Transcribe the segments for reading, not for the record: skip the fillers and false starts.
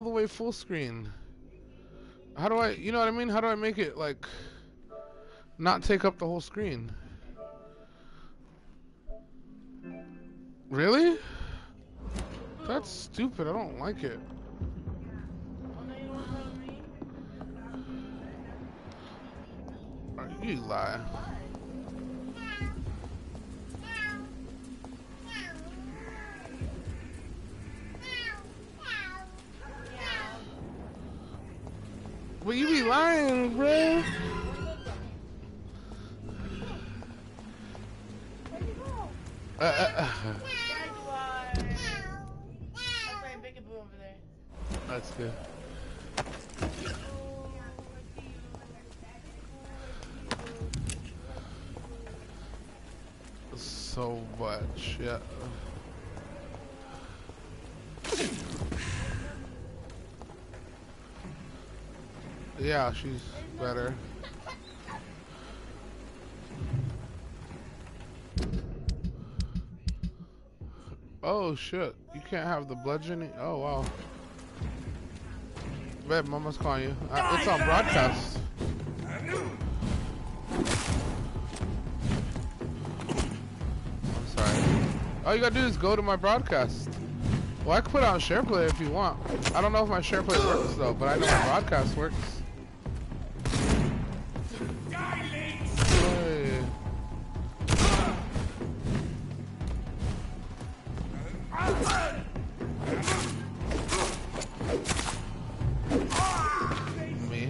the way full screen. How do I, you know what I mean? How do I make it like not take up the whole screen? Really? That's stupid. I don't like it. You lie. But you be lying, bro. That's good. So much, yeah. Yeah, she's better. Oh shit, you can't have the bludgeoning. Oh wow. Bet Mama's calling you. It's on broadcast. I'm sorry. All you gotta do is go to my broadcast. Well, I can put on SharePlay if you want. I don't know if my SharePlay works though, but I know my broadcast works. Hey. Me.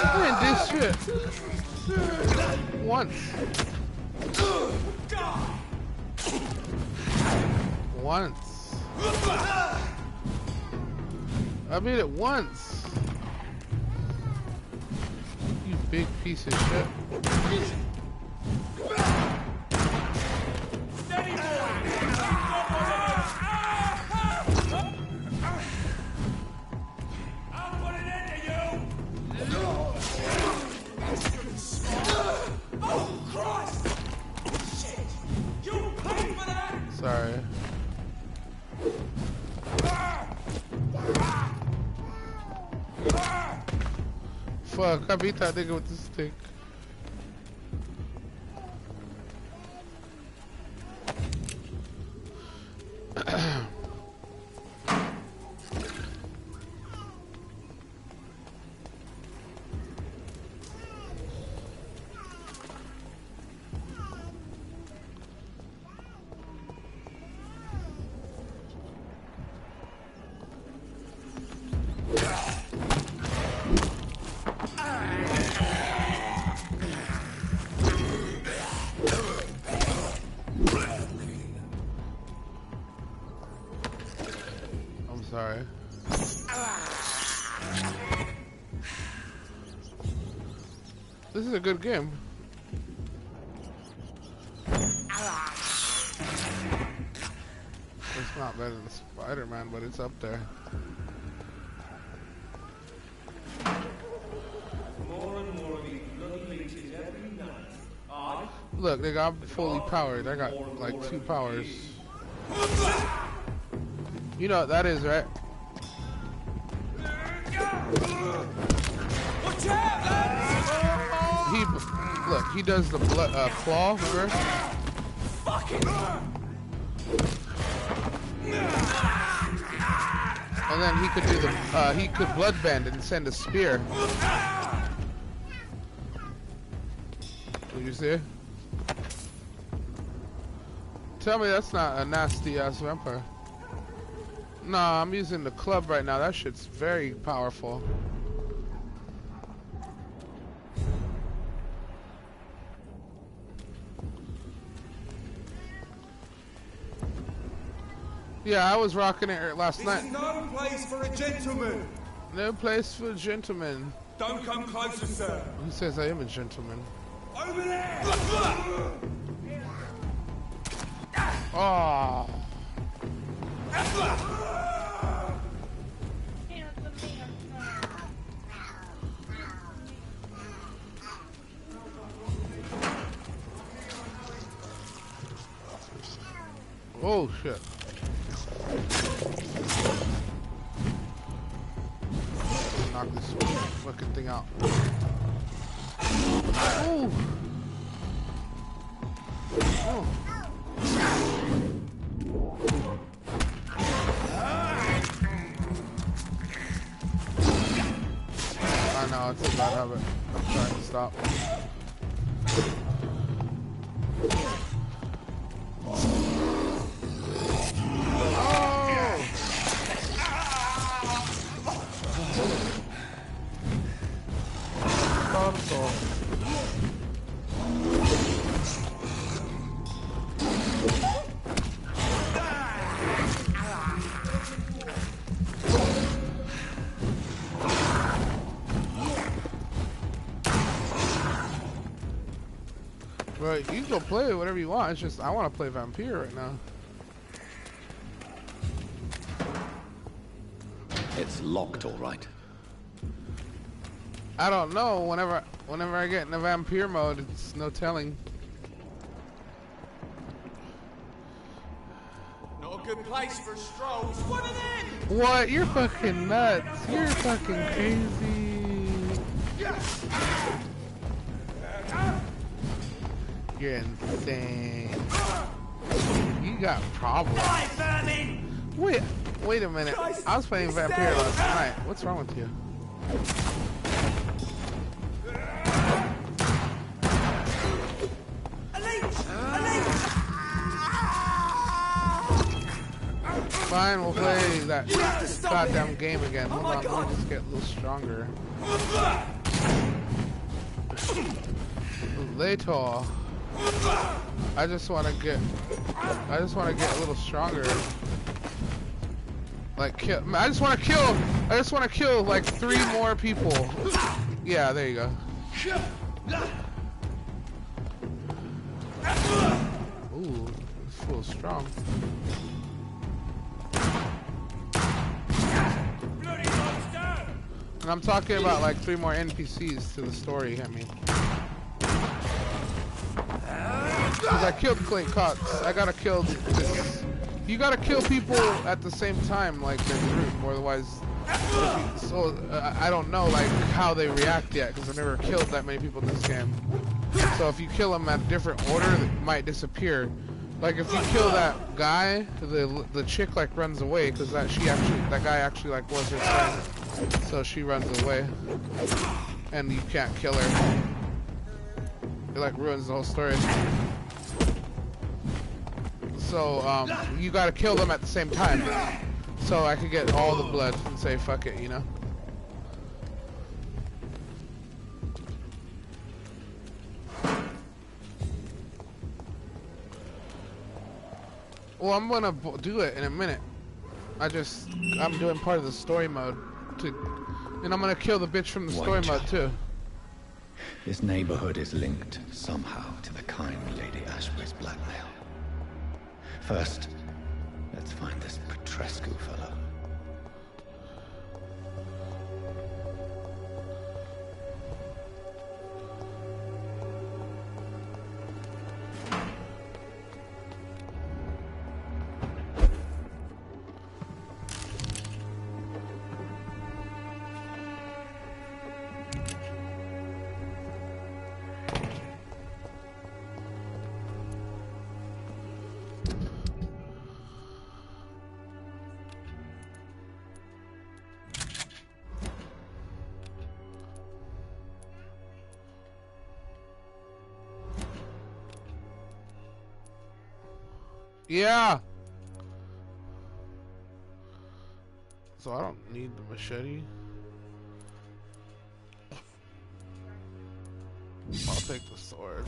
I didn't do shit. Once. Once. I beat it once. You big piece of shit. Sorry. Fuck, I beat that nigga with the stick. Sorry. This is a good game. It's not better than Spider-Man, but it's up there. Look, nigga, I'm fully powered. I got like 2 powers. You know what that is, right? Look, he does the claw, remember? And then he could do the he could blood bend and send a spear. Did you see? Tell me that's not a nasty ass vampire. Nah, I'm using the club right now. That shit's very powerful. Yeah, I was rocking it last night. This is no place for a gentleman. No place for a gentleman. Don't come closer, sir. Who says I am a gentleman? Over there! Oh. Oh shit. Knock this fucking thing out. Oh. Oh. I know, it's a bad habit. I'm trying to stop. But you can go play whatever you want. It's just I want to play Vampire right now. It's locked, all right. I don't know. Whenever I get in the Vampire mode, it's no telling. Not a good place for strolls. One of them! What? You're fucking nuts. You're fucking crazy. You're insane. You got problems. Wait a minute. I was playing Vampire last night. What's wrong with you? Fine, we'll play that goddamn game again. Hold on, let me just get a little stronger. Later. I just want to get a little stronger. Like kill. I just want to kill like 3 more people. Yeah, there you go. Ooh, this feels strong. And I'm talking about like 3 more NPCs to the story. I mean. Because I killed Clint Cox. I gotta kill this. You gotta kill people at the same time, like in a group, or otherwise. So I don't know like how they react yet, because I've never killed that many people in this game. So if you kill them at a different order, they might disappear. Like if you kill that guy, the chick like runs away, because that guy actually like was her friend, so she runs away, and you can't kill her. It like ruins the whole story. So you gotta kill them at the same time, so I could get all the blood and say fuck it, you know. Well, I'm gonna do it in a minute. I'm doing part of the story mode, and I'm gonna kill the bitch from the story mode too. This neighborhood is linked somehow to the kind Lady Ashbury's blackmail. First, let's find this Petrescu fellow. Yeah. So I don't need the machete. I'll take the sword.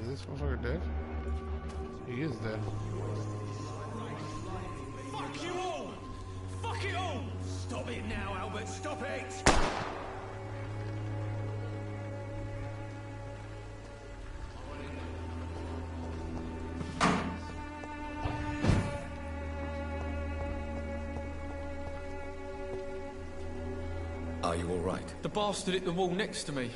Is this motherfucker dead? He is dead. Fuck you all! Fuck it all! Stop it now, Albert, stop it! Are you all right? The bastard hit the wall next to me.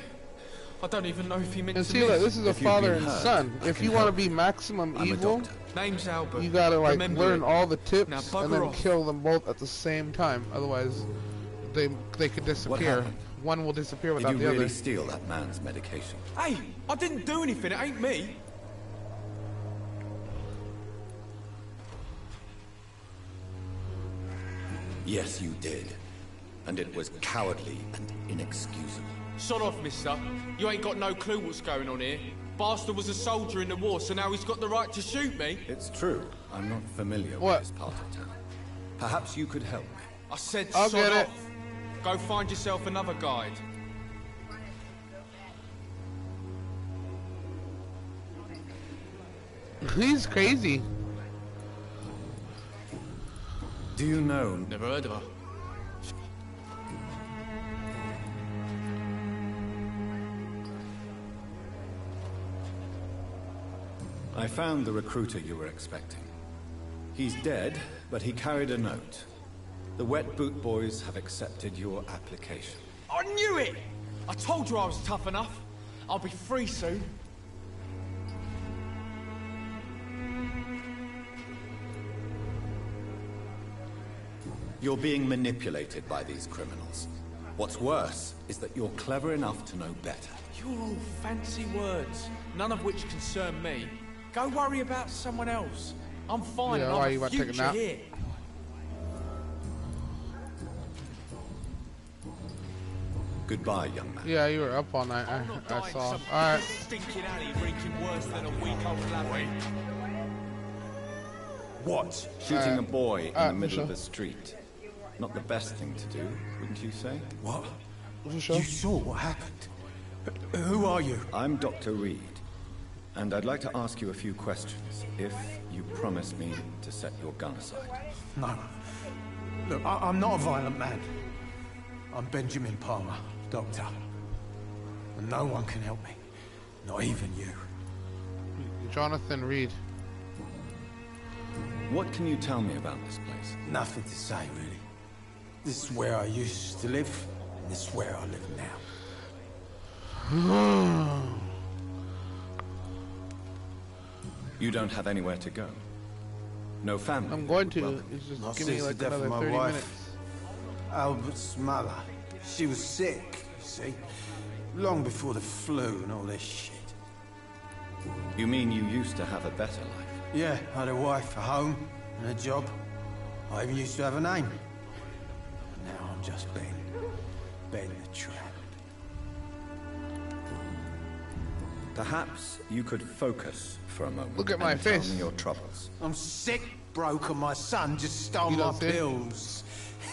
I don't even know if he meant And to see, miss. look, this is a If you've father been and hurt, son. I If can you want to help. be maximum I'm a evil, doctor. Name's Albert. you gotta like Remember learn it. all the Now tips bugger and then off. kill them both at the same time. Otherwise, they could disappear. happened? One will disappear Did without you the really other. steal that man's medication? Hey, I didn't do anything. It ain't me. Yes, you did. And it was cowardly and inexcusable. Sod off, mister. You ain't got no clue what's going on here. Bastard was a soldier in the war, so now he's got the right to shoot me. It's true. I'm not familiar What? with this part of town. Perhaps you could help me. I said I'll sod get it. off. Go find yourself another guide. He's crazy. Do you know... Never heard of her. I found the recruiter you were expecting. He's dead, but he carried a note. The Wet Boot Boys have accepted your application. I knew it! I told you I was tough enough. I'll be free soon. You're being manipulated by these criminals. What's worse is that you're clever enough to know better. You're all fancy words, none of which concern me. Go worry about someone else. I'm fine Yeah, and why I'm you a about to take a future nap? here. Goodbye, young man. Yeah, you were up all night. I'm not I dying saw. some Alright. stinking alley reeking worse than a week-old lavvy. What? Shooting a boy in the middle sure. of the street. Not the best thing to do, wouldn't you say? What? For sure. You saw what happened? Who are you? I'm Dr. Reed, and I'd like to ask you a few questions, if you promise me to set your gun aside. No. Look, I'm not a violent man. I'm Benjamin Palmer, doctor. And no one can help me. Not even you. Jonathan Reed. What can you tell me about this place? Nothing to say, really. This is where I used to live, and this is where I live now. You don't have anywhere to go. No family. I'm going to. Well, It's just Not give me since like the death another of my 30 wife. minutes. Albert's mother. She was sick, you see. Long before the flu and all this shit. you mean you used to have a better life? Yeah, I had a wife, a home, and a job. I even used to have a name. Now I'm just Ben. Ben the Tramp. Perhaps you could focus for a moment. Look at my and tell face. me your troubles. I'm sick, broke, and my son just stole You my don't see? pills.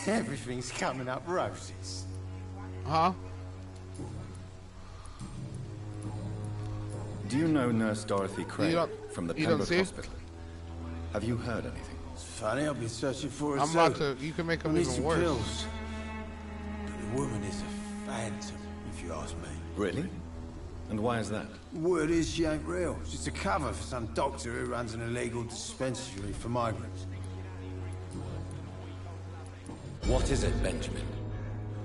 Everything's coming up roses. Huh? Do you know Nurse Dorothy Craig don't- from the you don't Pembroke see? Hospital? Have you heard anything? It's funny, I've been searching for her I'm too. about to. You can make I them need even some worse. pills. But the woman is a phantom, if you ask me. Really? And why is that? Word is she ain't real. She's a cover for some doctor who runs an illegal dispensary for migrants. What is it, Benjamin?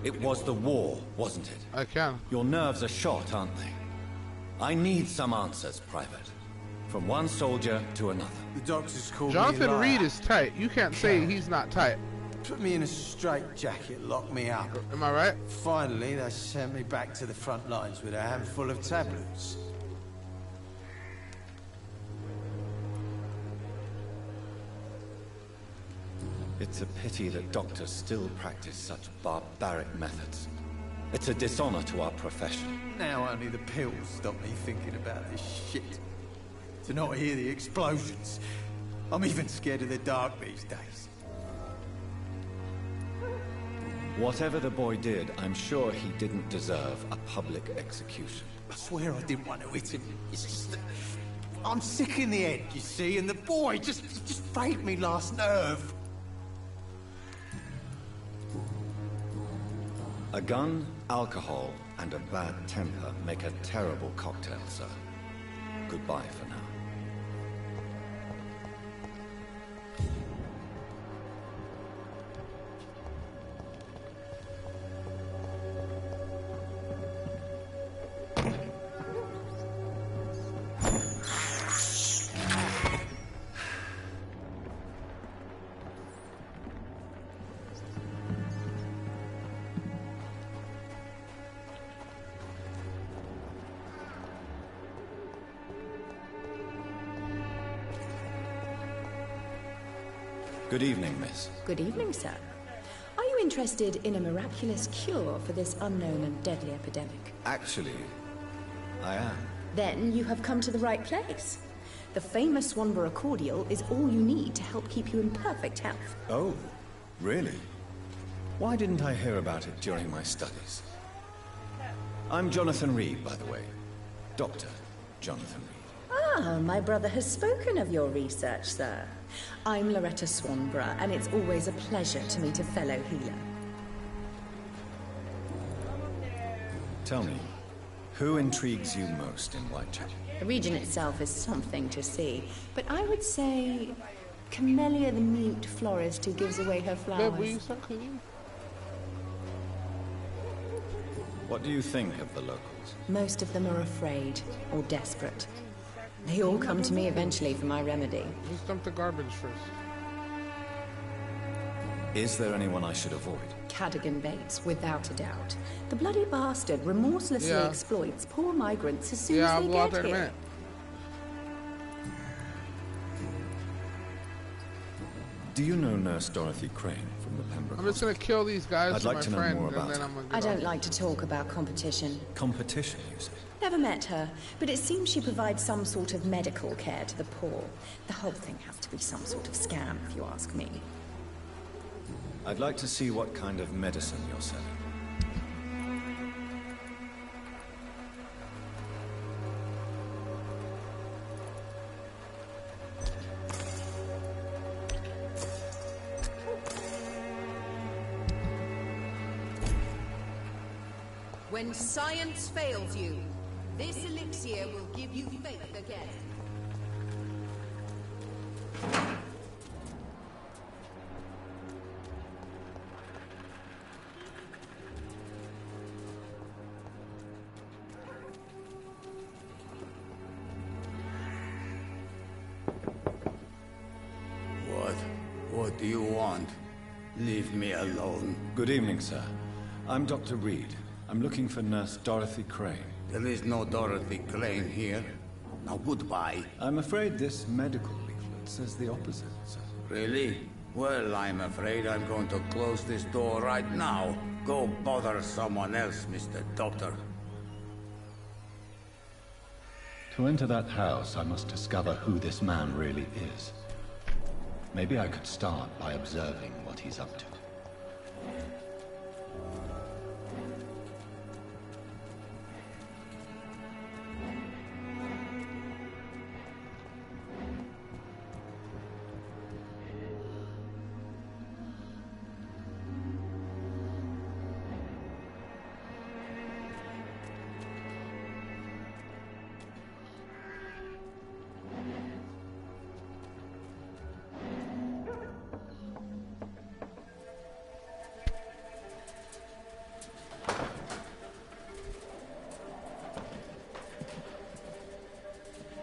It was the war, wasn't it? I can. Your nerves are shot, aren't they? I need some answers, Private. From one soldier to another. The doctors called me Jonathan a liar. Reed is tight. You can't say he's not tight. Put me in a straitjacket, locked me up. Am I right? Finally, they sent me back to the front lines with a handful of tablets. It's a pity that doctors still practice such barbaric methods. It's a dishonor to our profession. Now only the pills stop me thinking about this shit. To not hear the explosions. I'm even scared of the dark these days. Whatever the boy did, I'm sure he didn't deserve a public execution. I swear I didn't want to hit him. It's just that I'm sick in the head, you see, and the boy just frayed me last nerve. A gun, alcohol, and a bad temper make a terrible cocktail, sir. Goodbye for now. Good evening, miss. Good evening, sir. Are you interested in a miraculous cure for this unknown and deadly epidemic? Actually, I am. Then you have come to the right place. The famous Swanborough cordial is all you need to help keep you in perfect health. Oh, really? Why didn't I hear about it during my studies? I'm Jonathan Reed, by the way. Dr. Jonathan Reed. Ah, my brother has spoken of your research, sir. I'm Loretta Swanborough, and it's always a pleasure to meet a fellow healer. Tell me, who intrigues you most in Whitechapel? The region itself is something to see, but I would say Camellia the mute florist who gives away her flowers. Babe, will you start cleaning? What do you think of the locals? Most of them are afraid or desperate. They all come to me eventually for my remedy. Just dump the garbage first. Is there anyone I should avoid? Cadogan Bates, without a doubt. The bloody bastard remorselessly exploits poor migrants as soon as they I'll get here. Do you know Nurse Dorothy Crane from the Pembroke? I'm just gonna kill these guys I'd for like my to know friend, more and about then it. I'm gonna I get don't off. like to talk about competition. Competition, you say? Never met her, but it seems she provides some sort of medical care to the poor. The whole thing has to be some sort of scam, if you ask me. I'd like to see what kind of medicine you're selling. When science fails you, this elixir will give you faith again. What do you want? Leave me alone. Good evening, sir. I'm Dr. Reed. I'm looking for Nurse Dorothy Crane. There is no Dorothy Crane here. Now goodbye. I'm afraid this medical leaflet says the opposite, sir. Really? Well, I'm afraid I'm going to close this door right now. Go bother someone else, Mr. Doctor. To enter that house, I must discover who this man really is. Maybe I could start by observing what he's up to.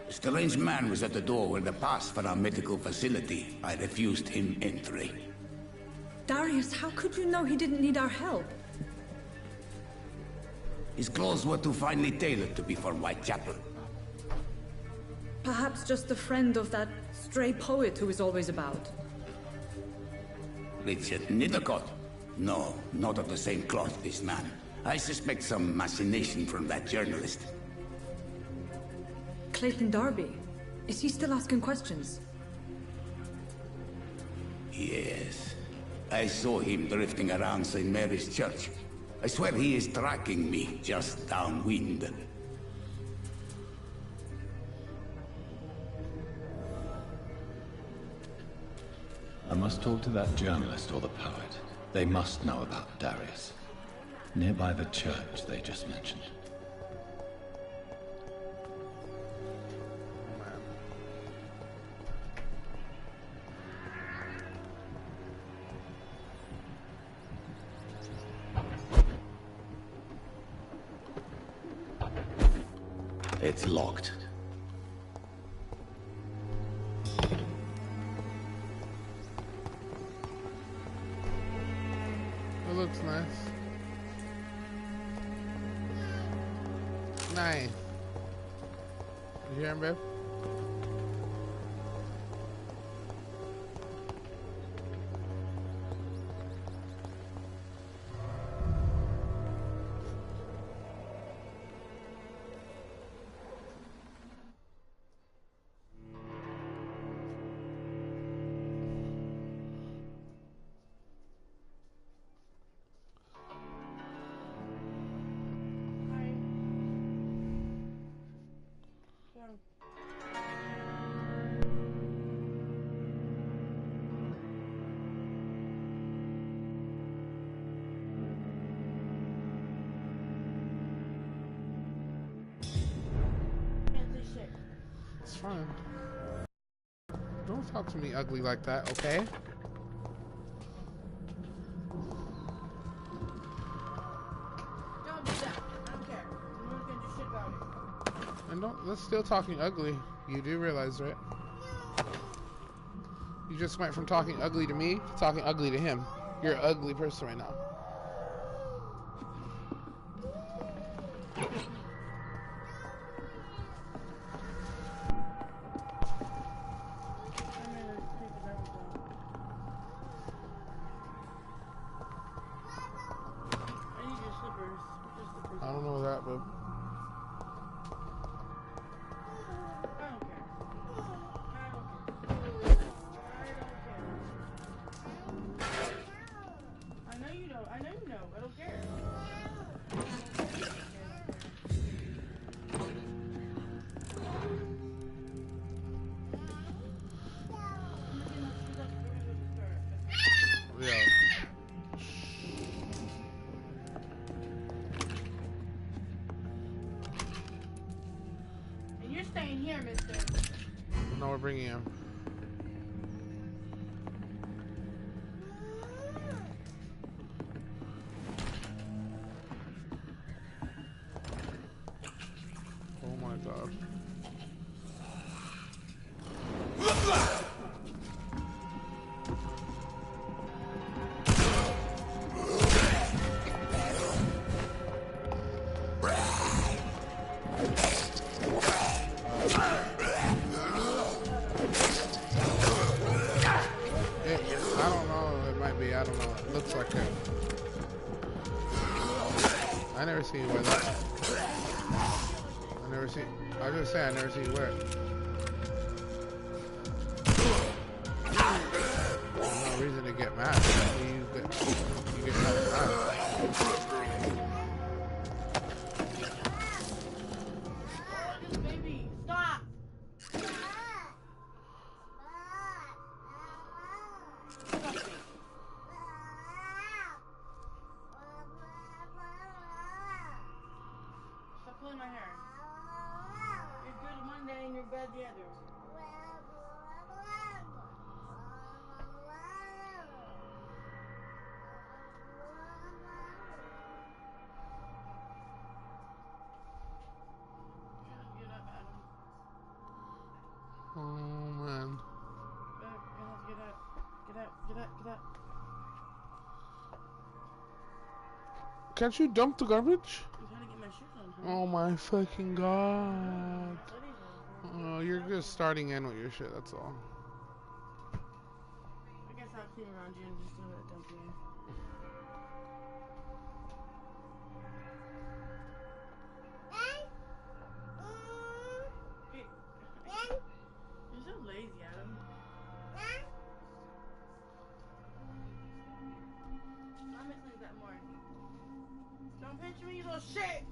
A strange man was at the door with a pass for our medical facility. I refused him entry. Darius, how could you know he didn't need our help? His clothes were too finely tailored to be for Whitechapel. Perhaps just a friend of that stray poet who is always about. Richard Nethercott? No, not of the same cloth, this man. I suspect some machination from that journalist. Clayton Darby. Is he still asking questions? Yes. I saw him drifting around St. Mary's Church. I swear he is tracking me just downwind. I must talk to that journalist or the poet. They must know about Darius. Nearby the church they just mentioned. It's locked. It looks nice. Nice. You hear him, babe? fine. Don't talk to me ugly like that, okay? Don't do that. I don't care. No one's gonna do shit about it. And don't, let's still talking ugly. You do realize, right? You just went from talking ugly to me to talking ugly to him. You're an ugly person right now. I don't know that, but Staying here, mister. no, we're bringing him. Oh my god. I don't know, it might be, I don't know. It looks like it. I never see you wear that. I was just saying, I never see you wear it. There's no reason to get mad. You get mad. Baby, stop! Stop pulling my hair. You're good one day and you're bad the other. Get up, Adam. Oh man. Get up. Get up. Can't you dump the garbage? I'm trying to get my shoes on, huh? Oh my fucking god. Oh, you're just starting in with your shit, that's all. I guess I'll clean around you and just do it, dump you. You're so lazy, Adam. Mama cleans that more. Don't pinch me, you little shit!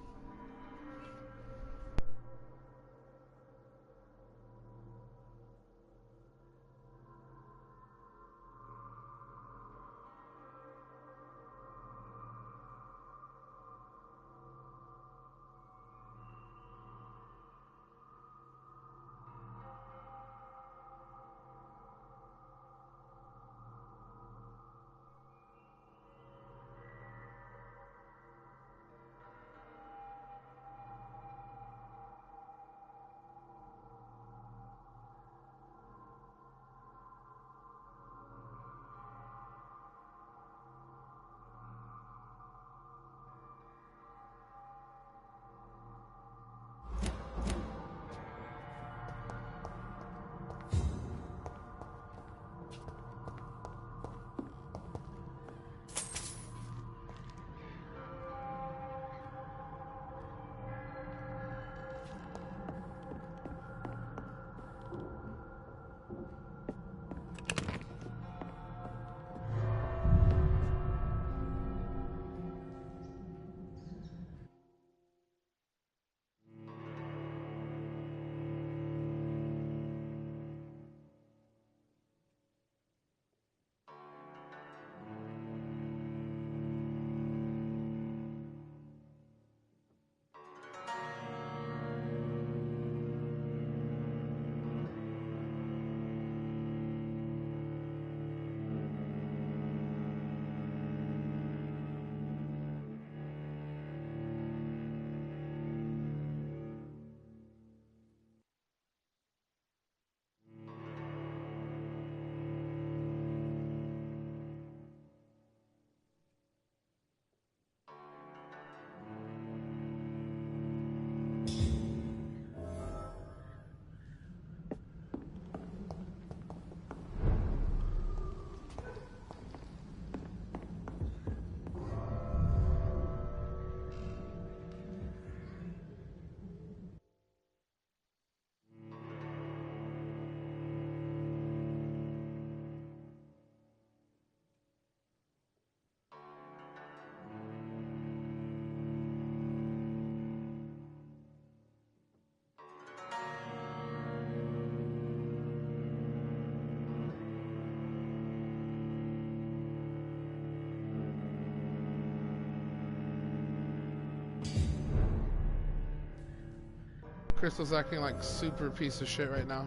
Crystal's acting like super piece of shit right now.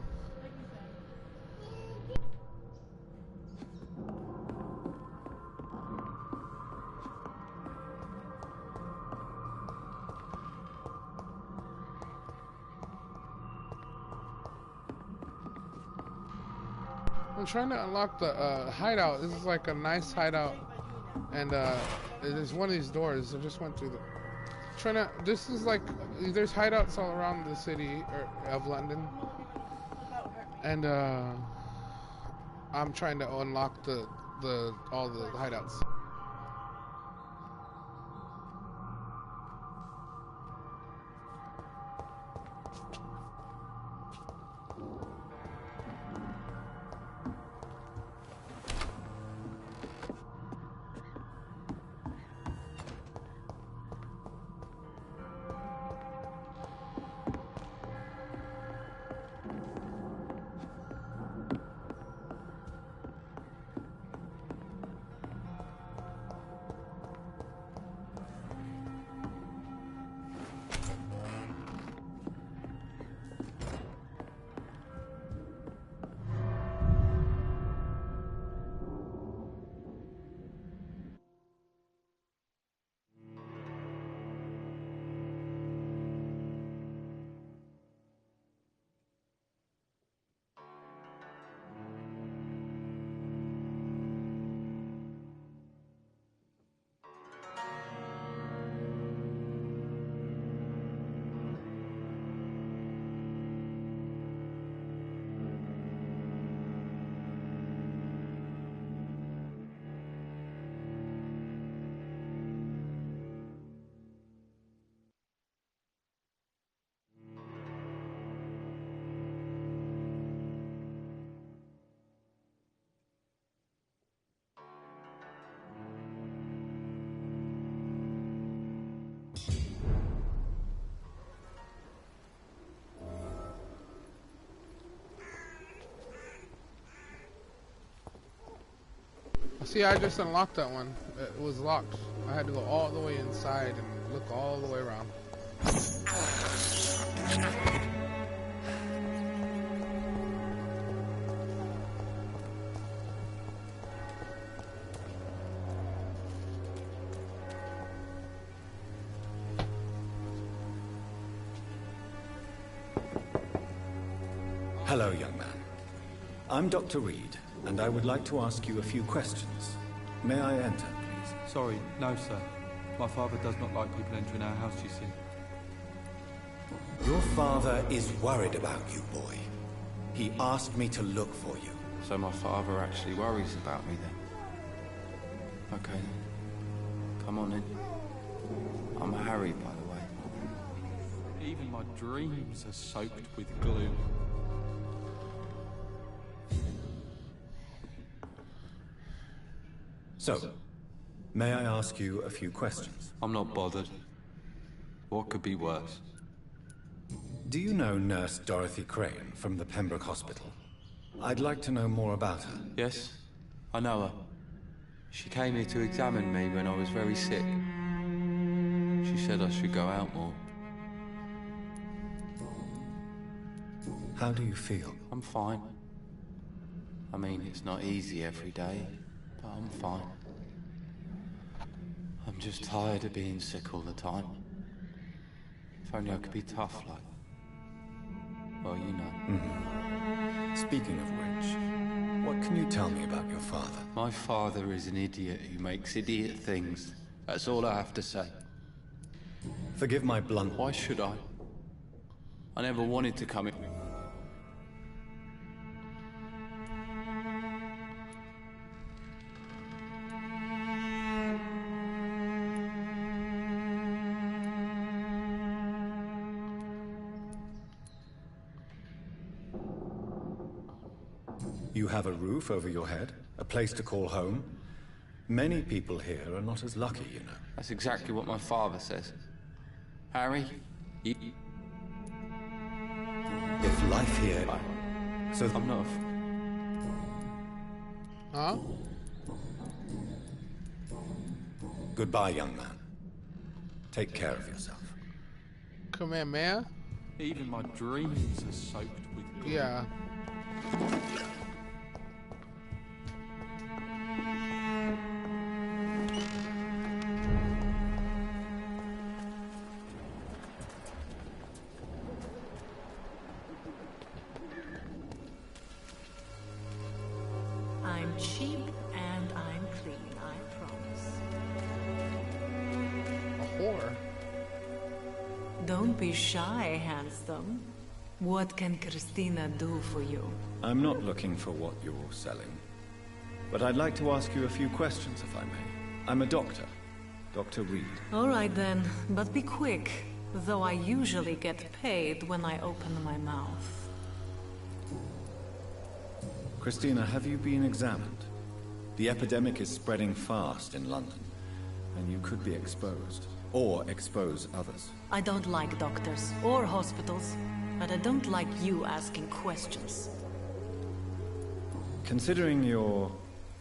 I'm trying to unlock the hideout. This is like a nice hideout, and there's one of these doors. I just went through the. Trying to. This is like there's hideouts all around the city of London, and I'm trying to unlock all the hideouts. See, I just unlocked that one. It was locked. I had to go all the way inside and look all the way around. Hello, young man. I'm Dr. Reed, and I would like to ask you a few questions. May I enter, please? Sorry, no, sir. My father does not like people entering our house, you see. Your father is worried about you, boy. He asked me to look for you. So my father actually worries about me then? Okay. Come on in. I'm Harry, by the way. Even my dreams are soaked with glue. So, may I ask you a few questions? I'm not bothered. What could be worse? Do you know Nurse Dorothy Crane from the Pembroke Hospital? I'd like to know more about her. Yes, I know her. She came here to examine me when I was very sick. She said I should go out more. How do you feel? I'm fine. I mean, it's not easy every day, but I'm fine. I'm just tired of being sick all the time. If only I could be tough like... well, you know. Speaking of which, what can you tell me about your father? My father is an idiot who makes idiot things. That's all I have to say. Forgive my blunt... Why should I? I never wanted to come in... You have a roof over your head, a place to call home. Many people here are not as lucky, you know. That's exactly what my father says. Harry, you... If life here... So I'm not... Huh? Goodbye, young man. Take care of yourself. Kamehameha? Even my dreams are soaked with glory. Yeah. I'm cheap and I'm clean, I promise. A whore. Don't be shy, handsome. What can Christina do for you? I'm not looking for what you're selling. But I'd like to ask you a few questions, if I may. I'm a doctor. Dr. Reed. All right then, but be quick. Though I usually get paid when I open my mouth. Christina, have you been examined? The epidemic is spreading fast in London, and you could be exposed, or expose others. I don't like doctors or hospitals, but I don't like you asking questions. Considering your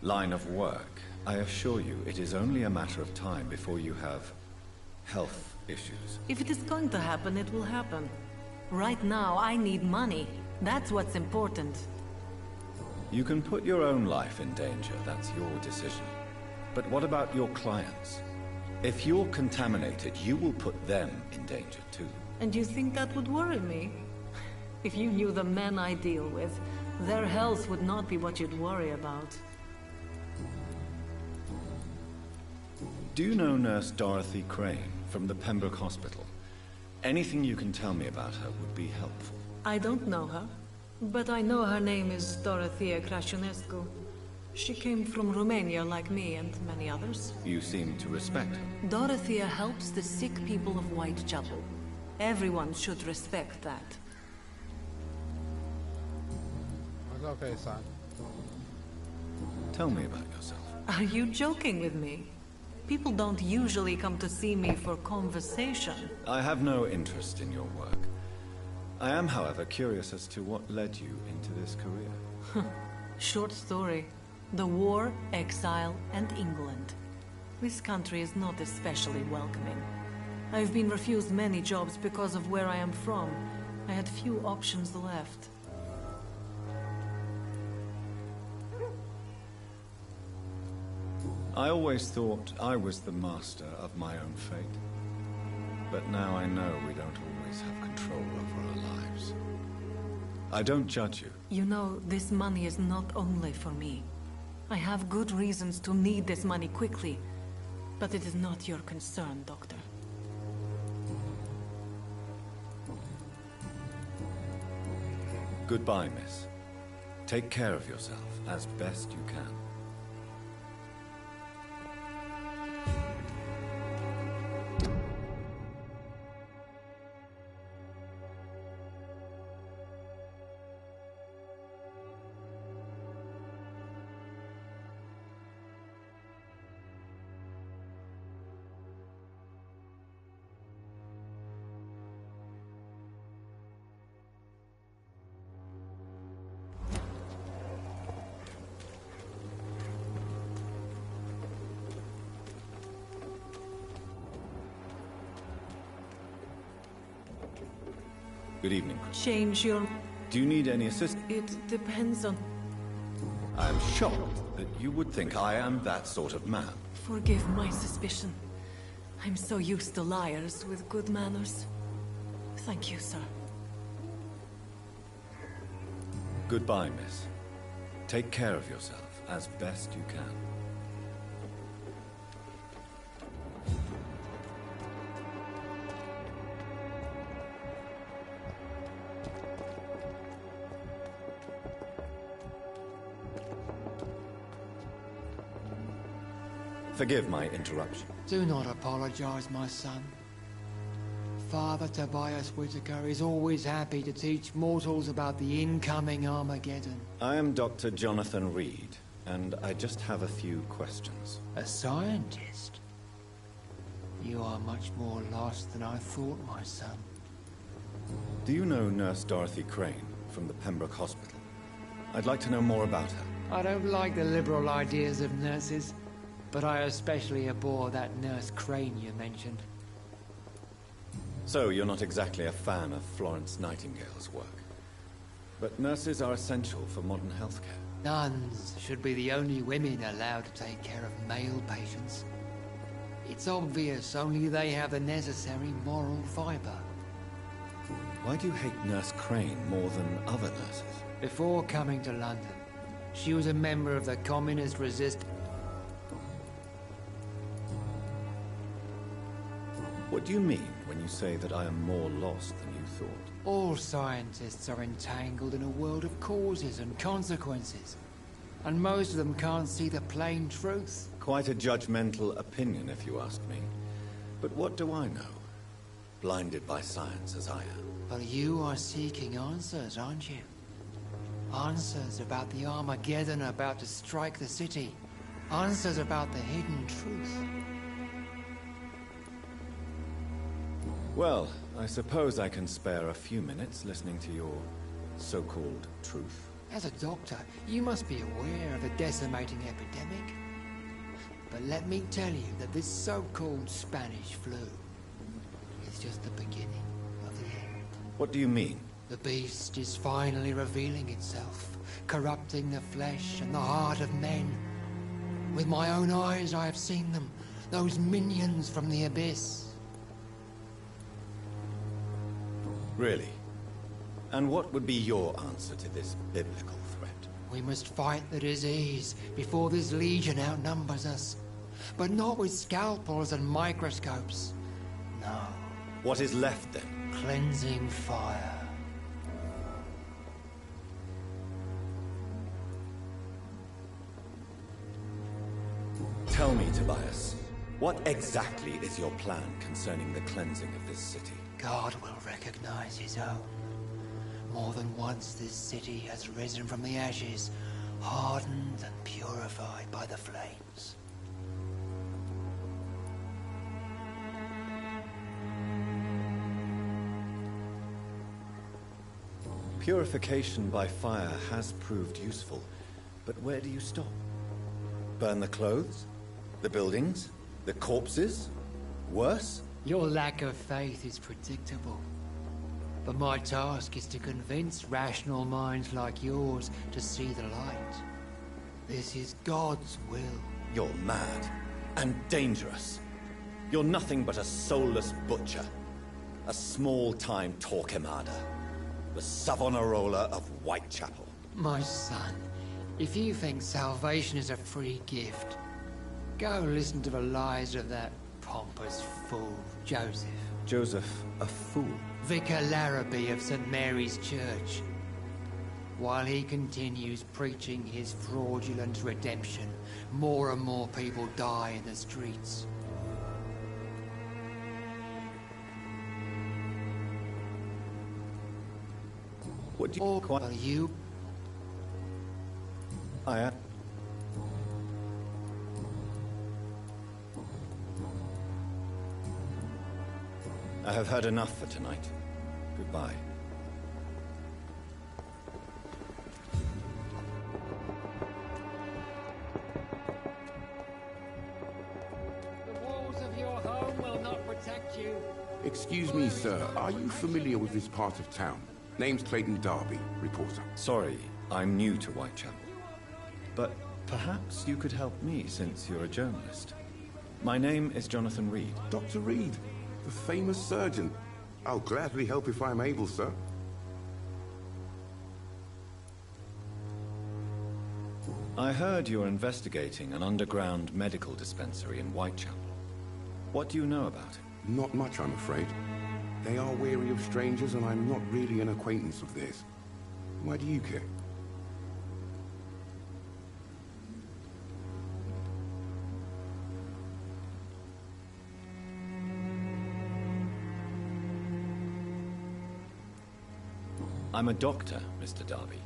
line of work, I assure you it is only a matter of time before you have health issues. If it is going to happen, it will happen. Right now, I need money. That's what's important. You can put your own life in danger, that's your decision. But what about your clients? If you're contaminated, you will put them in danger too. And you think that would worry me? If you knew the men I deal with, their health would not be what you'd worry about. Do you know Nurse Dorothy Crane from the Pembroke Hospital? Anything you can tell me about her would be helpful. I don't know her, but I know her name is Dorothea Crăciunescu. She came from Romania like me and many others. You seem to respect her. Dorothea helps the sick people of Whitechapel. Everyone should respect that. It's okay, son. Tell me about yourself. Are you joking with me? People don't usually come to see me for conversation. I have no interest in your work. I am, however, curious as to what led you into this career. Short story. The war, exile, and England. This country is not especially welcoming. I've been refused many jobs because of where I am from. I had few options left. I always thought I was the master of my own fate. But now I know we don't always have control over our lives. I don't judge you. You know, this money is not only for me. I have good reasons to need this money quickly, but it is not your concern, Doctor. Goodbye, miss. Take care of yourself as best you can. Good evening. Change your... Do you need any assistance? It depends on... I'm shocked that you would think I am that sort of man. Forgive my suspicion. I'm so used to liars with good manners. Thank you, sir. Goodbye, miss. Take care of yourself as best you can. Forgive my interruption. Do not apologize, my son. Father Tobias Whitaker is always happy to teach mortals about the incoming Armageddon. I am Dr. Jonathan Reed, and I just have a few questions. A scientist? You are much more lost than I thought, my son. Do you know Nurse Dorothy Crane from the Pembroke Hospital? I'd like to know more about her. I don't like the liberal ideas of nurses, but I especially abhor that Nurse Crane you mentioned. So, you're not exactly a fan of Florence Nightingale's work. But nurses are essential for modern healthcare. Nuns should be the only women allowed to take care of male patients. It's obvious only they have the necessary moral fiber. Why do you hate Nurse Crane more than other nurses? Before coming to London, she was a member of the communist resistance. What do you mean when you say that I am more lost than you thought? All scientists are entangled in a world of causes and consequences. And most of them can't see the plain truth. Quite a judgmental opinion, if you ask me. But what do I know? Blinded by science as I am. But you are seeking answers, aren't you? Answers about the Armageddon about to strike the city. Answers about the hidden truth. Well, I suppose I can spare a few minutes listening to your so-called truth. As a doctor, you must be aware of the decimating epidemic. But let me tell you that this so-called Spanish flu is just the beginning of the end. What do you mean? The beast is finally revealing itself, corrupting the flesh and the heart of men. With my own eyes I have seen them, those minions from the abyss. Really? And what would be your answer to this biblical threat? We must fight the disease before this legion outnumbers us. But not with scalpels and microscopes. No. What is left then? Cleansing fire. Tell me, Tobias, what exactly is your plan concerning the cleansing of this city? God will recognize his own. More than once this city has risen from the ashes, hardened and purified by the flames. Purification by fire has proved useful, but where do you stop? Burn the clothes? The buildings? The corpses? Worse? Your lack of faith is predictable. But my task is to convince rational minds like yours to see the light. This is God's will. You're mad and dangerous. You're nothing but a soulless butcher. A small-time Torquemada. The Savonarola of Whitechapel. My son, if you think salvation is a free gift, go listen to the lies of that pompous fool, Joseph. Joseph, a fool? Vicar Larrabee of St. Mary's Church. While he continues preaching his fraudulent redemption, more and more people die in the streets. What do you... Are you? I am... I have heard enough for tonight. Goodbye. The walls of your home will not protect you. Excuse me, sir. Are you familiar with this part of town? Name's Clayton Darby, reporter. Sorry, I'm new to Whitechapel. But perhaps you could help me since you're a journalist. My name is Jonathan Reed. Dr. Reed, the famous surgeon. I'll gladly help if I'm able, sir. I heard you're investigating an underground medical dispensary in Whitechapel. What do you know about it? Not much, I'm afraid. They are wary of strangers, and I'm not really an acquaintance of theirs. Why do you care? I'm a doctor, Mr. Darby.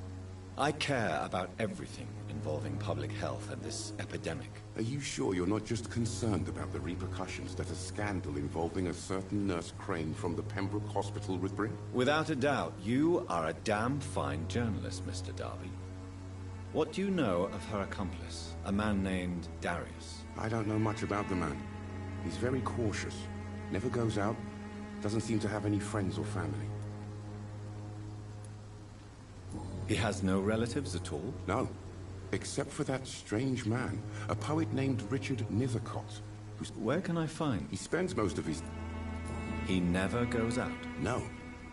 I care about everything involving public health and this epidemic. Are you sure you're not just concerned about the repercussions that a scandal involving a certain Nurse Crane from the Pembroke Hospital would bring? Without a doubt, you are a damn fine journalist, Mr. Darby. What do you know of her accomplice, a man named Darius? I don't know much about the man. He's very cautious. Never goes out, Doesn't seem to have any friends or family. He has no relatives at all? No. Except for that strange man, a poet named Richard Nethercott, who's... Where can I find? He spends most of his... He never goes out? No.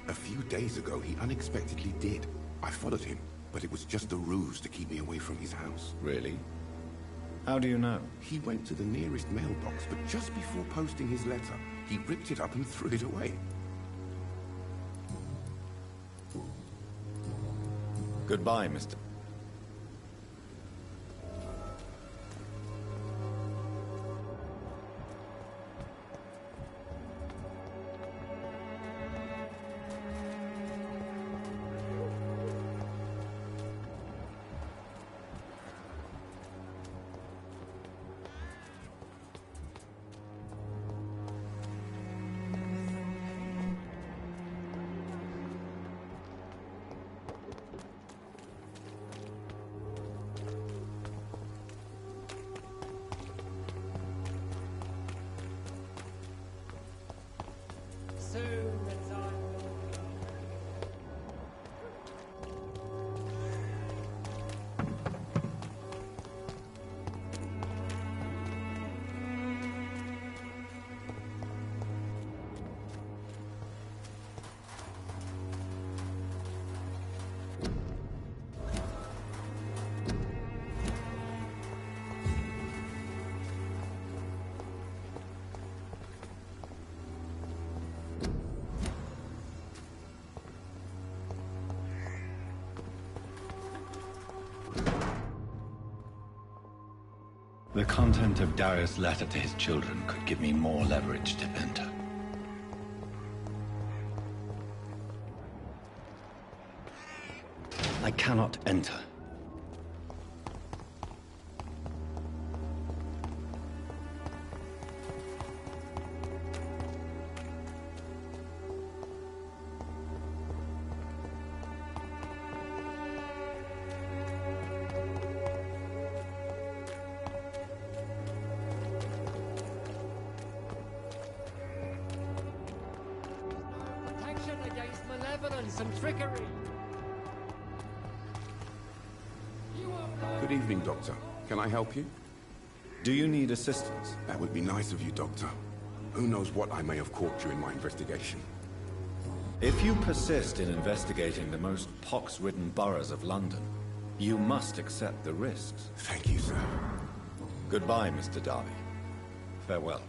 A few days ago, he unexpectedly did. I followed him, but it was just a ruse to keep me away from his house. Really? How do you know? He went to the nearest mailbox, but just before posting his letter, he ripped it up and threw it away. Goodbye, Mr. The content of Darius' letter to his children could give me more leverage to enter. I cannot enter. Against malevolence and trickery. Good evening, Doctor. Can I help you? Do you need assistance? That would be nice of you, Doctor. Who knows what I may have caught during my investigation. If you persist in investigating the most pox-ridden boroughs of London, you must accept the risks. Thank you, sir. Goodbye, Mr. Darby. Farewell.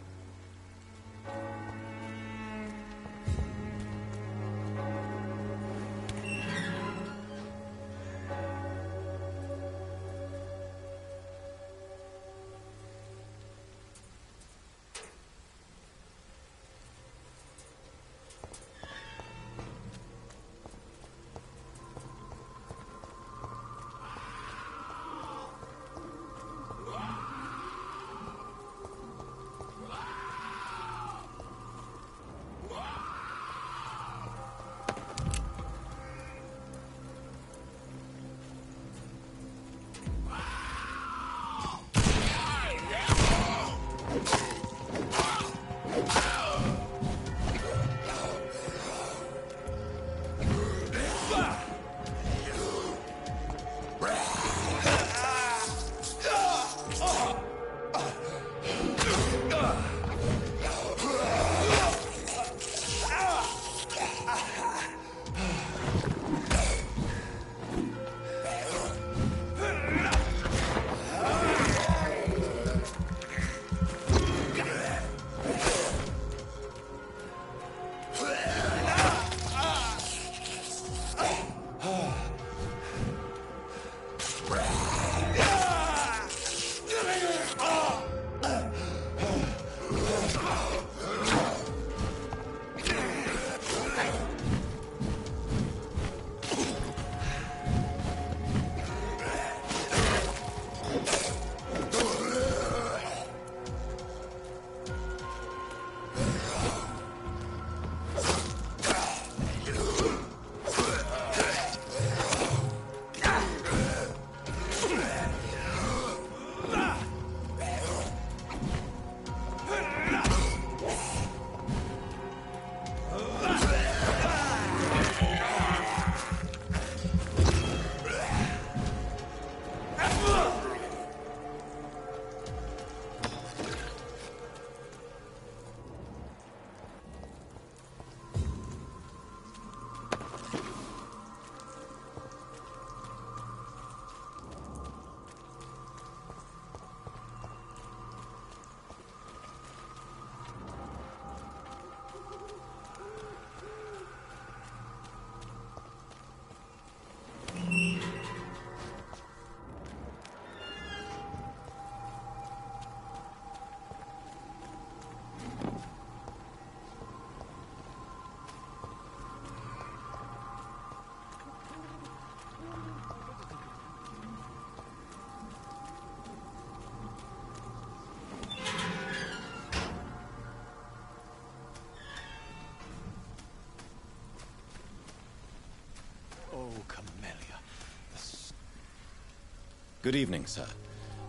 Good evening, sir.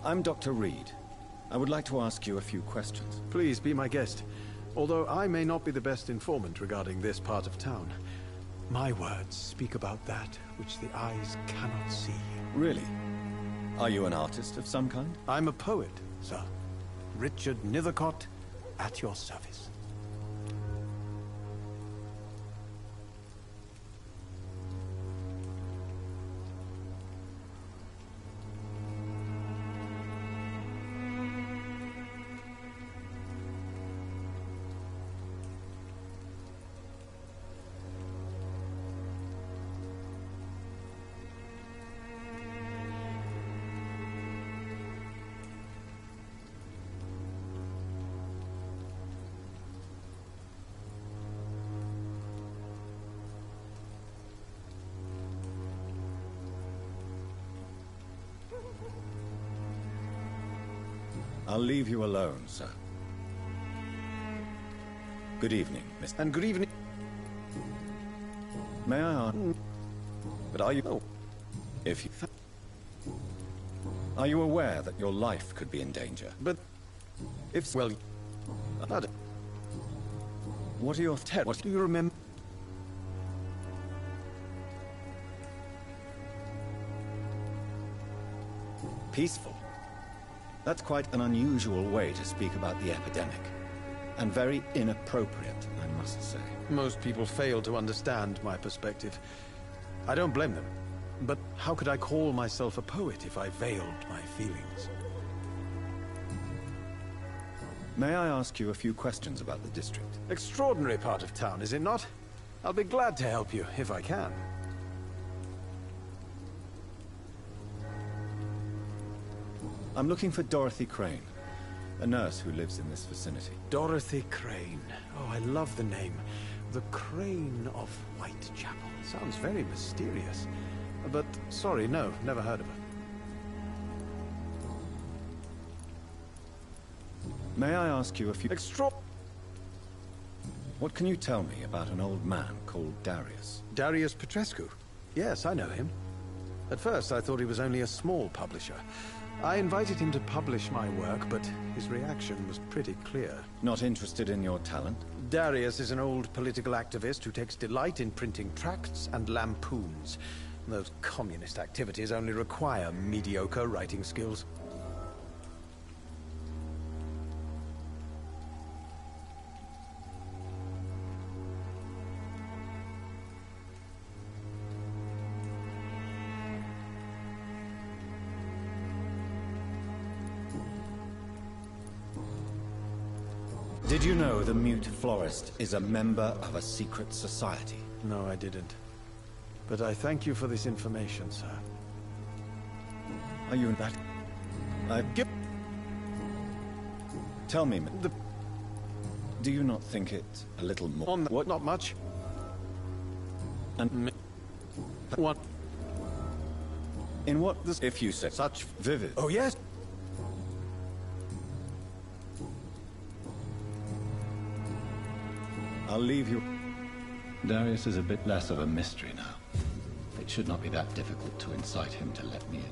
I'm Dr. Reed. I would like to ask you a few questions. Please be my guest. Although I may not be the best informant regarding this part of town, my words speak about that which the eyes cannot see. Really? Are you an artist of some kind? I'm a poet, sir. Richard Nethercott, at your service. I'll leave you alone, sir. Good evening, Mr. And good evening. May I ask? But are you... Oh. If you... Are you aware that your life could be in danger? But... If... Well... What are your... What do you remember? Peaceful? That's quite an unusual way to speak about the epidemic. And very inappropriate, I must say. Most people fail to understand my perspective. I don't blame them. But how could I call myself a poet if I veiled my feelings? May I ask you a few questions about the district? Extraordinary part of town, is it not? I'll be glad to help you, if I can. I'm looking for Dorothy Crane, a nurse who lives in this vicinity. Dorothy Crane. Oh, I love the name. The Crane of Whitechapel. Sounds very mysterious. But, sorry, no, never heard of her. May I ask you a few... What can you tell me about an old man called Darius? Darius Petrescu? Yes, I know him. At first, I thought he was only a small publisher. I invited him to publish my work, but his reaction was pretty clear. Not interested in your talent? Darius is an old political activist who takes delight in printing tracts and lampoons. Those communist activities only require mediocre writing skills. Did you know the Mute Florist is a member of a secret society? No, I didn't. But I thank you for this information, sir. Are you in that? Tell me, do you not think it a little more... On what? Not much. And... What? In what... If you said such vivid... Oh, yes. I'll leave you... Darius is a bit less of a mystery now. It should not be that difficult to incite him to let me in.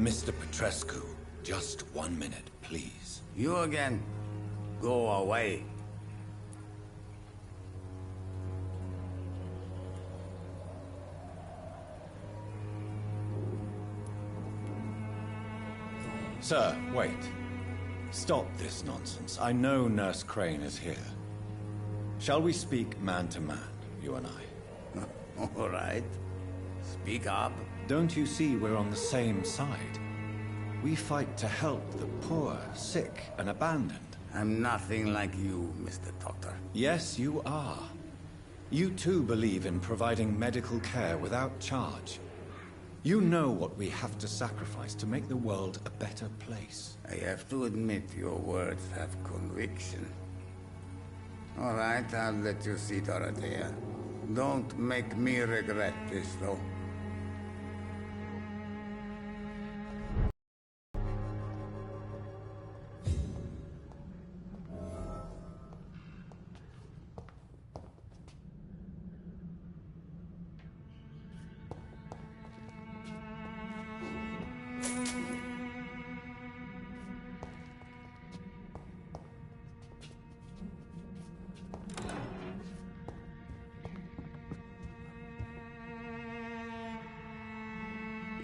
Mr. Petrescu, just 1 minute, please. You again? Go away. Sir, wait. Stop this nonsense. I know Nurse Crane is here. Shall we speak man to man, you and I? All right. Speak up. Don't you see we're on the same side? We fight to help the poor, sick, and abandoned. I'm nothing like you, Mr. Doctor. Yes, you are. You too believe in providing medical care without charge. You know what we have to sacrifice to make the world a better place. I have to admit your words have conviction. All right, I'll let you see Dorothea. Don't make me regret this, though.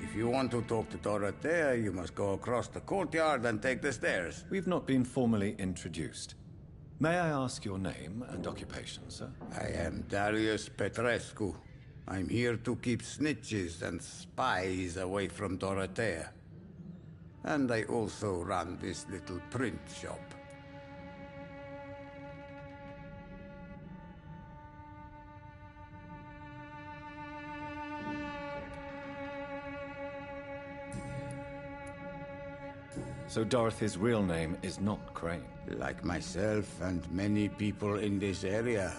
If you want to talk to Dorothea, you must go across the courtyard and take the stairs. We've not been formally introduced. May I ask your name and occupation, sir? I am Darius Petrescu. I'm here to keep snitches and spies away from Dorothea. And I also run this little print shop. So Dorothy's real name is not Crane? Like myself and many people in this area.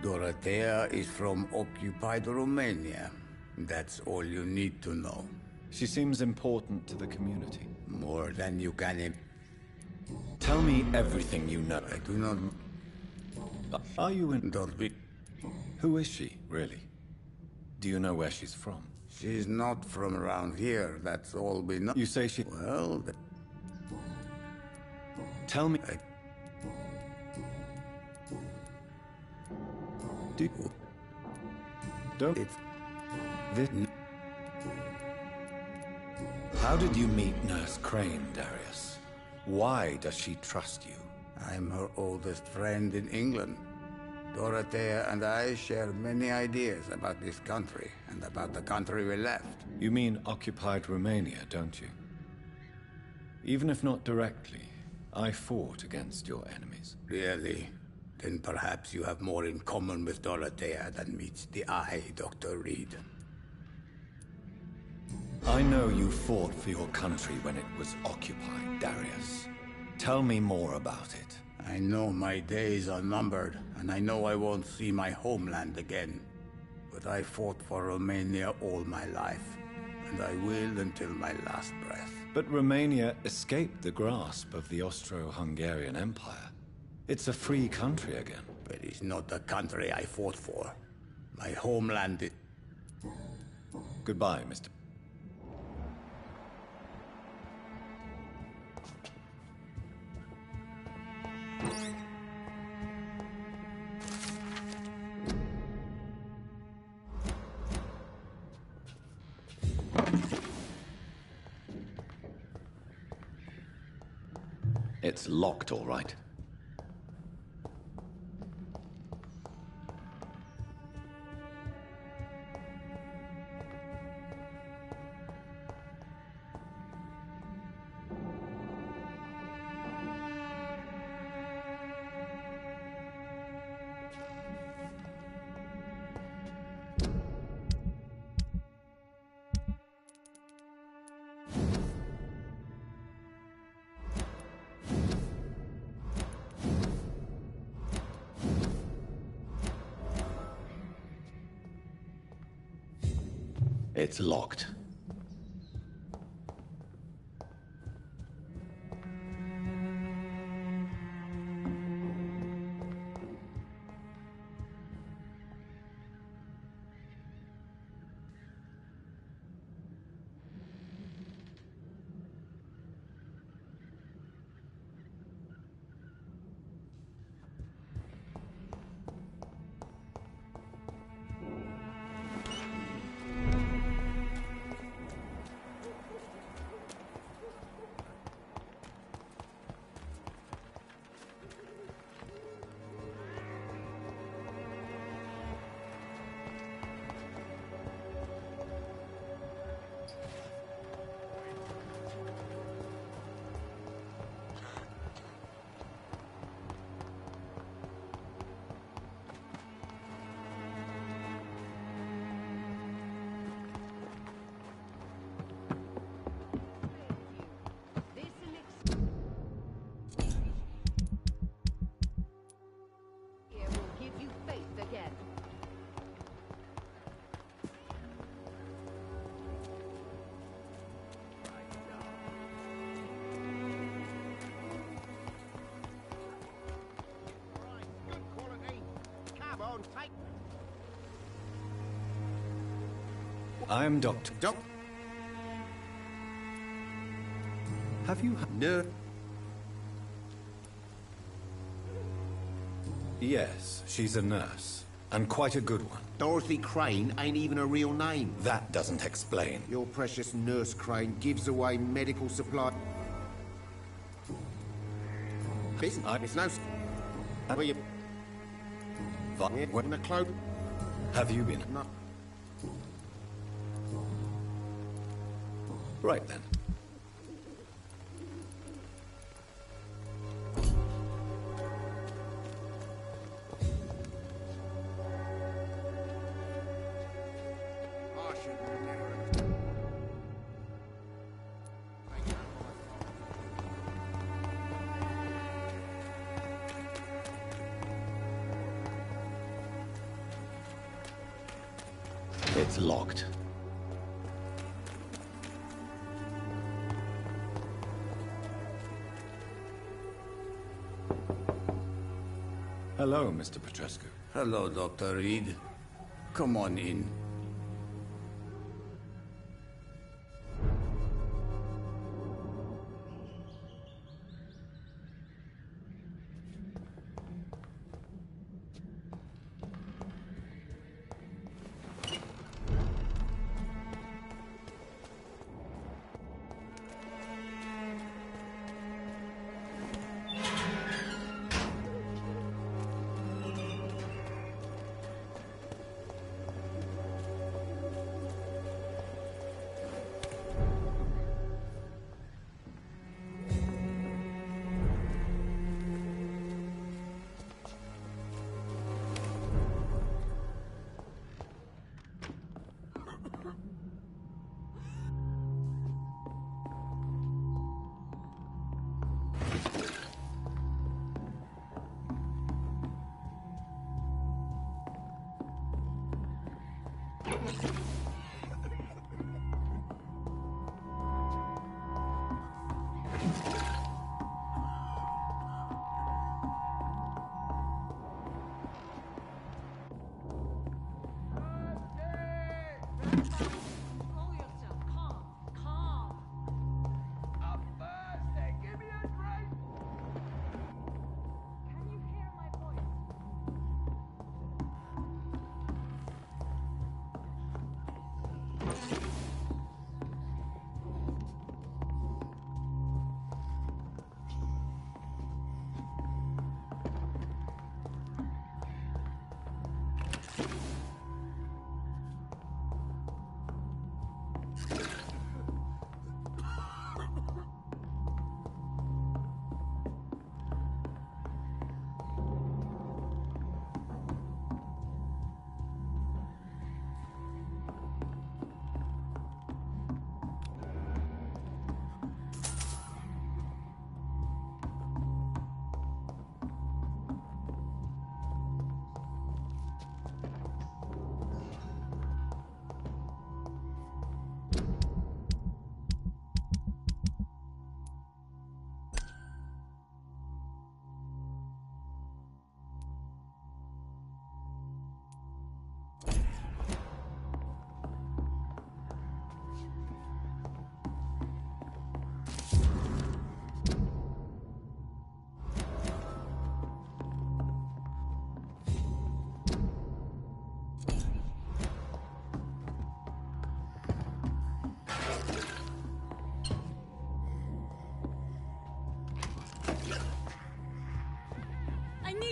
Dorothea is from occupied Romania. That's all you need to know. She seems important to the community. More than you can Tell me everything you know. I do not... Are you in... Don't be... Who is she, really? Do you know where she's from? She's not from around here, that's all we know. You say she... Well, Tell me... Don't... It's... This... How did you meet Nurse Crane, Darius? Why does she trust you? I'm her oldest friend in England. Dorothea and I share many ideas about this country, and about the country we left. You mean occupied Romania, don't you? Even if not directly, I fought against your enemies. Really? Then perhaps you have more in common with Dorothea than meets the eye, Dr. Reed. I know you fought for your country when it was occupied, Darius. Tell me more about it. I know my days are numbered, and I know I won't see my homeland again. But I fought for Romania all my life, and I will until my last breath. But Romania escaped the grasp of the Austro-Hungarian Empire. It's a free country again. But it's not the country I fought for. My homeland is... Goodbye, Mr. It's locked, all right. It's locked. on, take... I'm Doctor... Have you... No. Yes, she's a nurse. And quite a good one. Dorothy Crane ain't even a real name. That doesn't explain. Your precious Nurse Crane gives away medical supply... Listen, it's no... Where you... When the cloak... Have you been? No. Right then. It's locked. Hello, Mr. Petrescu. Hello, Dr. Reed. Come on in.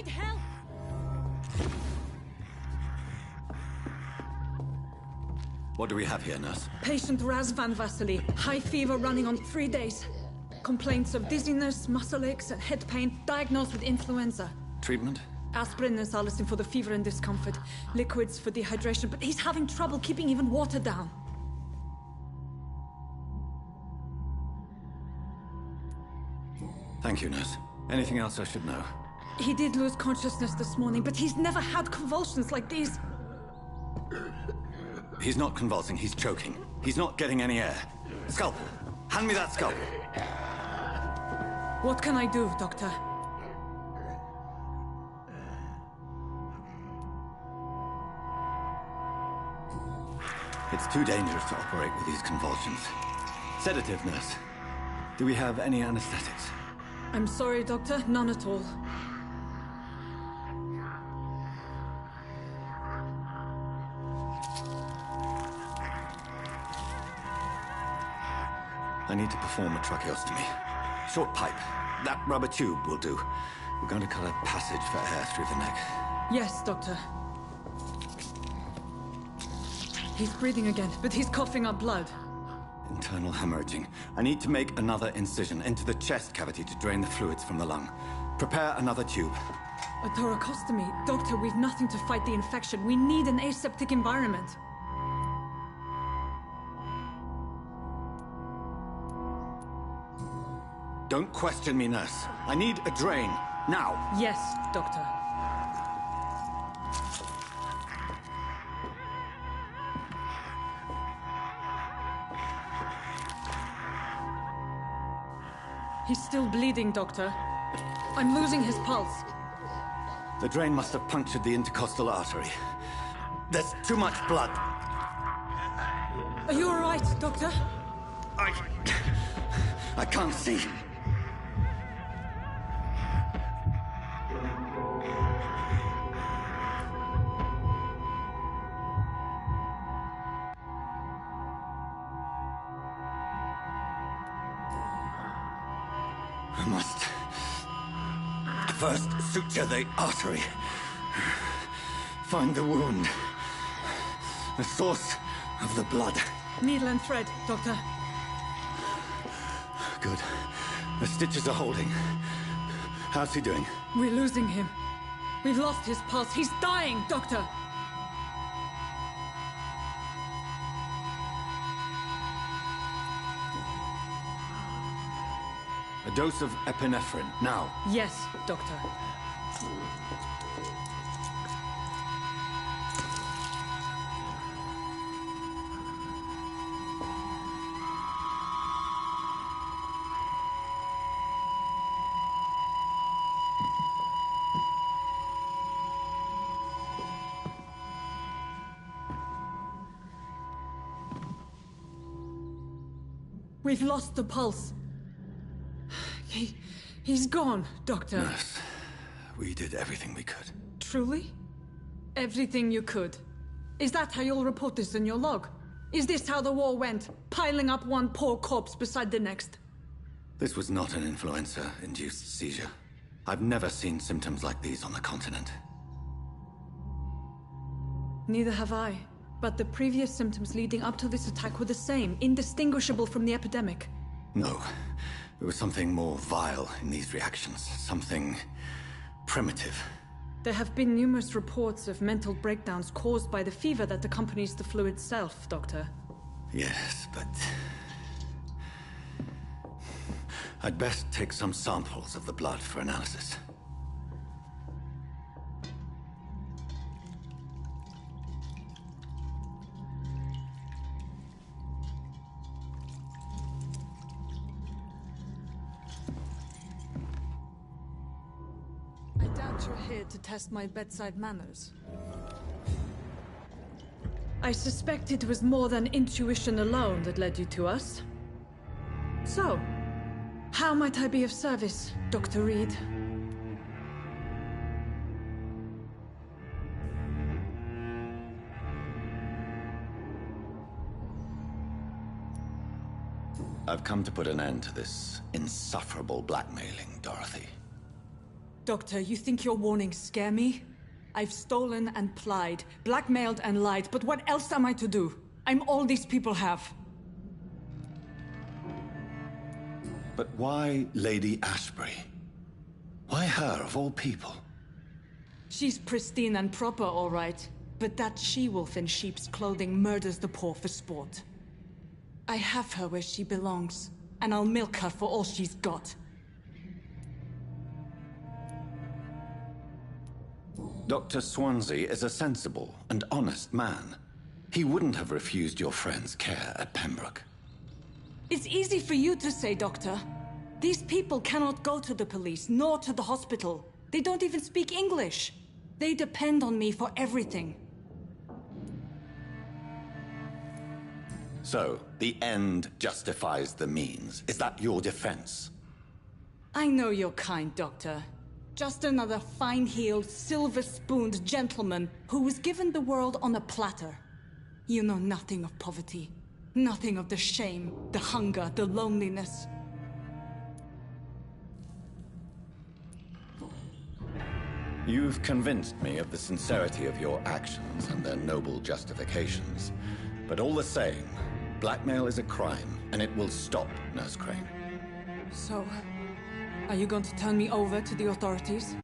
need help! What do we have here, nurse? Patient Raz van Vasily. High fever running on 3 days. Complaints of dizziness, muscle aches, and head pain. Diagnosed with influenza. Treatment? Aspirin and salicin for the fever and discomfort. Liquids for dehydration, but he's having trouble keeping even water down. Thank you, nurse. Anything else I should know? He did lose consciousness this morning, but he's never had convulsions like these. He's not convulsing, he's choking. He's not getting any air. Scalpel! Hand me that scalpel! What can I do, Doctor? It's too dangerous to operate with these convulsions. Sedative, nurse. Do we have any anesthetics? I'm sorry, Doctor. None at all. I need to perform a tracheostomy. Short pipe. That rubber tube will do. We're going to cut a passage for air through the neck. Yes, Doctor. He's breathing again, but he's coughing up blood. Internal hemorrhaging. I need to make another incision into the chest cavity to drain the fluids from the lung. Prepare another tube. A thoracostomy? Doctor, we've nothing to fight the infection. We need an aseptic environment. Don't question me, nurse. I need a drain. Now. Yes, Doctor. He's still bleeding, Doctor. I'm losing his pulse. The drain must have punctured the intercostal artery. There's too much blood. Are you all right, Doctor? I can't see. I must first suture the artery. Find the wound. The source of the blood. Needle and thread, Doctor. Good. The stitches are holding. How's he doing? We're losing him. We've lost his pulse. He's dying, Doctor! A dose of epinephrine, now. Yes, Doctor. We've lost the pulse. He's gone, Doctor. Nurse, we did everything we could. Truly? Everything you could? Is that how you'll report this in your log? Is this how the war went? Piling up one poor corpse beside the next? This was not an influenza-induced seizure. I've never seen symptoms like these on the continent. Neither have I. But the previous symptoms leading up to this attack were the same, indistinguishable from the epidemic. No. There was something more vile in these reactions. Something primitive. There have been numerous reports of mental breakdowns caused by the fever that accompanies the flu itself, Doctor. Yes, but... I'd best take some samples of the blood for analysis. I doubt you're here to test my bedside manners. I suspect it was more than intuition alone that led you to us. So, how might I be of service, Dr. Reed? I've come to put an end to this insufferable blackmailing, Dorothy. Doctor, you think your warnings scare me? I've stolen and plied, blackmailed and lied, but what else am I to do? I'm all these people have. But why Lady Ashbury? Why her, of all people? She's pristine and proper, all right. But that she-wolf in sheep's clothing murders the poor for sport. I have her where she belongs, and I'll milk her for all she's got. Dr. Swansea is a sensible and honest man. He wouldn't have refused your friend's care at Pembroke. It's easy for you to say, Doctor. These people cannot go to the police, nor to the hospital. They don't even speak English. They depend on me for everything. So, the end justifies the means. Is that your defense? I know you're kind, Doctor. Just another fine-heeled, silver-spooned gentleman who was given the world on a platter. You know nothing of poverty. Nothing of the shame, the hunger, the loneliness. You've convinced me of the sincerity of your actions and their noble justifications. But all the same, blackmail is a crime, and it will stop, Nurse Crane. So, are you going to turn me over to the authorities?